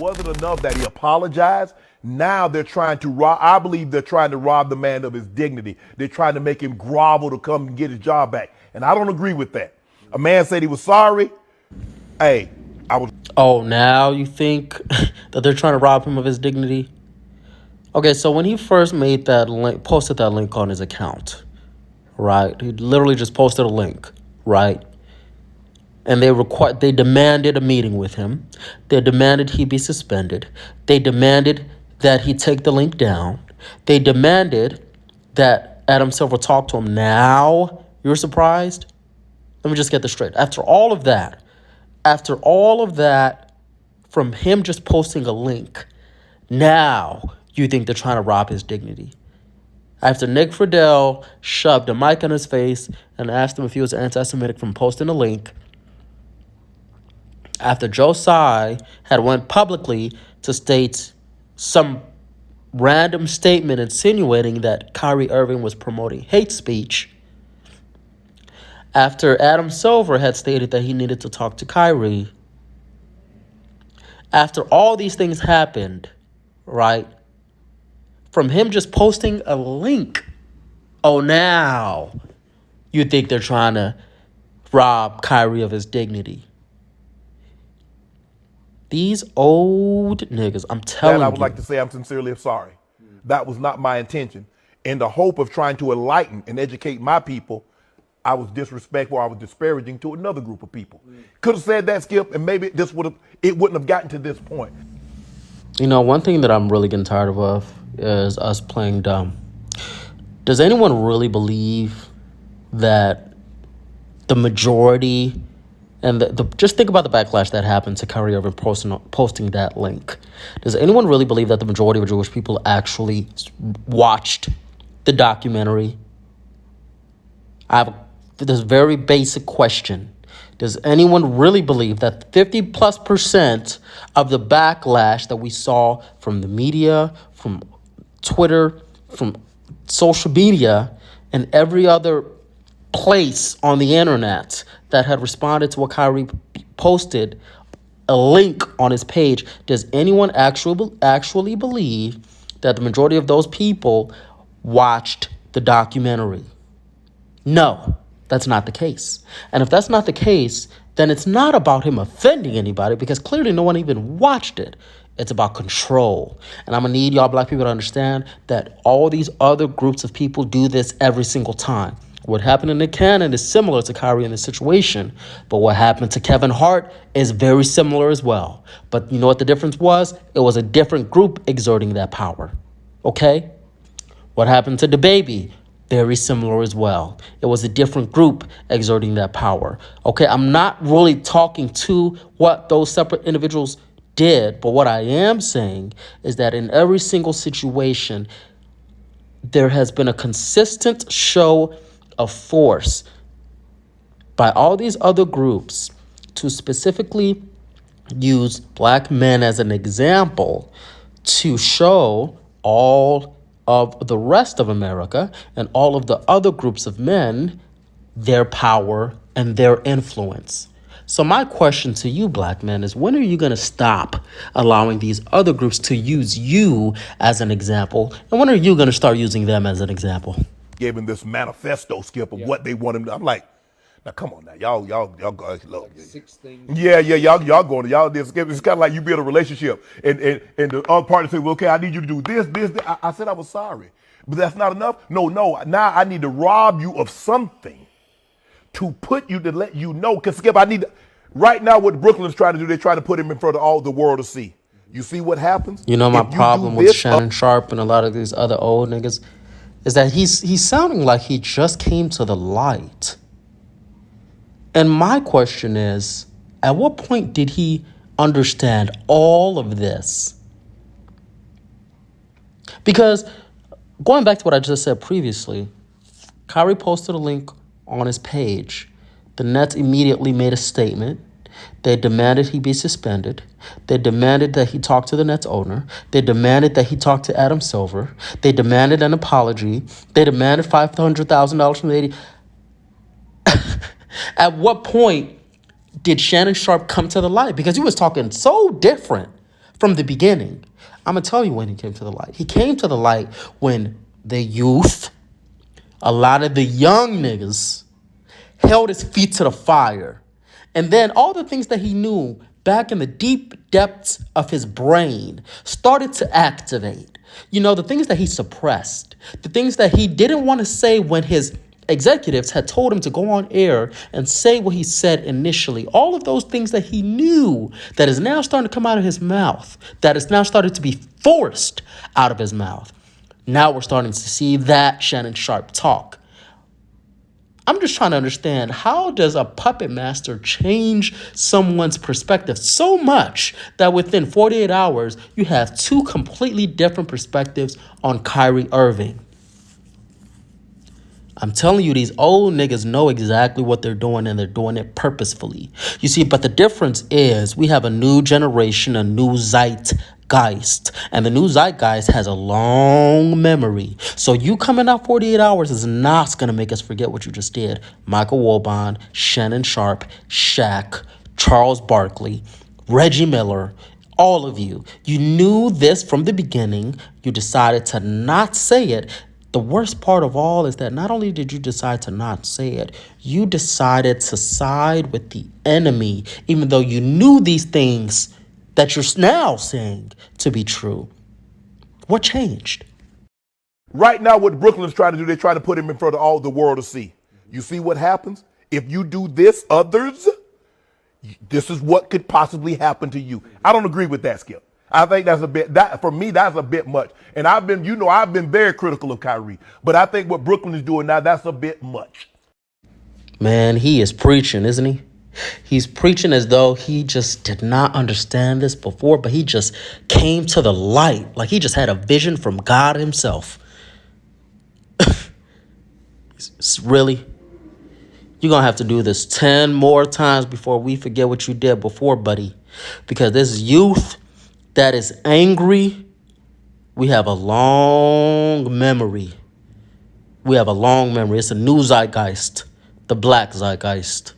wasn't enough that he apologized. Now they're trying to rob. I believe they're trying to rob the man of his dignity. They're trying to make him grovel to come and get his job back. And I don't agree with that. A man said he was sorry. Hey, I was. Oh, now you think that they're trying to rob him of his dignity? Okay, so when he first made that link, posted that link on his account, right? He literally just posted a link, right? And they demanded a meeting with him. They demanded he be suspended. They demanded that he take the link down. They demanded that Adam Silver talk to him. Now you're surprised? Let me just get this straight. After all of that, from him just posting a link, now you think they're trying to rob his dignity. After Nick Friedel shoved a mic in his face and asked him if he was anti-Semitic from posting a link, after Joe Tsai had went publicly to state some random statement insinuating that Kyrie Irving was promoting hate speech, after Adam Silver had stated that he needed to talk to Kyrie, after all these things happened, right, from him just posting a link, oh, now you think they're trying to rob Kyrie of his dignity. These old niggas, I'm telling you. I would like to say I'm sincerely sorry. That was not my intention. In the hope of trying to enlighten and educate my people, I was disrespectful, I was disparaging to another group of people. Could have said that, Skip, and maybe it wouldn't have gotten to this point. You know, one thing that I'm really getting tired of is us playing dumb. Does anyone really believe that the majority, and just think about the backlash that happened to Kyrie Irving posting that link. Does anyone really believe that the majority of Jewish people actually watched the documentary? I have this very basic question. Does anyone really believe that 50+% of the backlash that we saw from the media, from Twitter, from social media, and every other place on the internet that had responded to what Kyrie posted, a link on his page, does anyone actually believe that the majority of those people watched the documentary? No, that's not the case. And if that's not the case, then it's not about him offending anybody, because clearly no one even watched it. It's about control. And I'm going to need y'all black people to understand that all these other groups of people do this every single time. What happened in Nick Cannon is similar to Kyrie in this situation, but what happened to Kevin Hart is very similar as well. But you know what the difference was? It was a different group exerting that power. Okay? What happened to DaBaby? Very similar as well. It was a different group exerting that power. Okay, I'm not really talking to what those separate individuals did, but what I am saying is that in every single situation, there has been a consistent show of force by all these other groups to specifically use black men as an example to show all of the rest of America and all of the other groups of men their power and their influence. So my question to you, black men, is when are you going to stop allowing these other groups to use you as an example? And when are you going to start using them as an example? Gave him this manifesto, Skip, of what they want him to. I'm like, now come on now, y'all go look. Like 6 things. Yeah, y'all going to y'all this. It's kind of like you build a relationship, and the other party say, well, okay, I need you to do this. I said I was sorry, but that's not enough. No. Now I need to rob you of something to put you to let you know. Because Skip, I need to, right now what Brooklyn's trying to do, they're trying to put him in front of all the world to see. You see what happens? You know my problem with Shannon Sharpe and a lot of these other old niggas is that he's sounding like he just came to the light. And my question is, at what point did he understand all of this? Because going back to what I just said previously, Kyrie posted a link on his page. The Nets immediately made a statement. They demanded he be suspended. They demanded that he talk to the Nets owner. They demanded that he talk to Adam Silver. They demanded an apology. They demanded $500,000 from the lady. At what point did Shannon Sharpe come to the light? Because he was talking so different from the beginning. I'm going to tell you when he came to the light. He came to the light when the youth, a lot of the young niggas, held his feet to the fire. And then all the things that he knew back in the deep depths of his brain started to activate. You know, the things that he suppressed, the things that he didn't want to say when his executives had told him to go on air and say what he said initially. All of those things that he knew that is now starting to come out of his mouth, that is now starting to be forced out of his mouth. Now we're starting to see that Shannon Sharpe talk. I'm just trying to understand, how does a puppet master change someone's perspective so much that within 48 hours, you have two completely different perspectives on Kyrie Irving? I'm telling you, these old niggas know exactly what they're doing, and they're doing it purposefully. You see, but the difference is we have a new generation, a new zeitgeist. And the new zeitgeist has a long memory. So you coming out 48 hours is not going to make us forget what you just did. Michael Wilbon, Shannon Sharpe, Shaq, Charles Barkley, Reggie Miller, all of you. You knew this from the beginning. You decided to not say it. The worst part of all is that not only did you decide to not say it, you decided to side with the enemy, even though you knew these things that you're now saying to be true. What changed? Right now, what Brooklyn's trying to do, they try to put him in front of all the world to see. You see what happens? If you do this, others, this is what could possibly happen to you. I don't agree with that, Skip. I think that's a bit, for me, that's a bit much. And I've been very critical of Kyrie. But I think what Brooklyn is doing now, that's a bit much. Man, he is preaching, isn't he? He's preaching as though he just did not understand this before, but he just came to the light. Like he just had a vision from God himself. Really? You're going to have to do this 10 more times before we forget what you did before, buddy. Because this youth that is angry, we have a long memory. We have a long memory. It's a new zeitgeist, the black zeitgeist.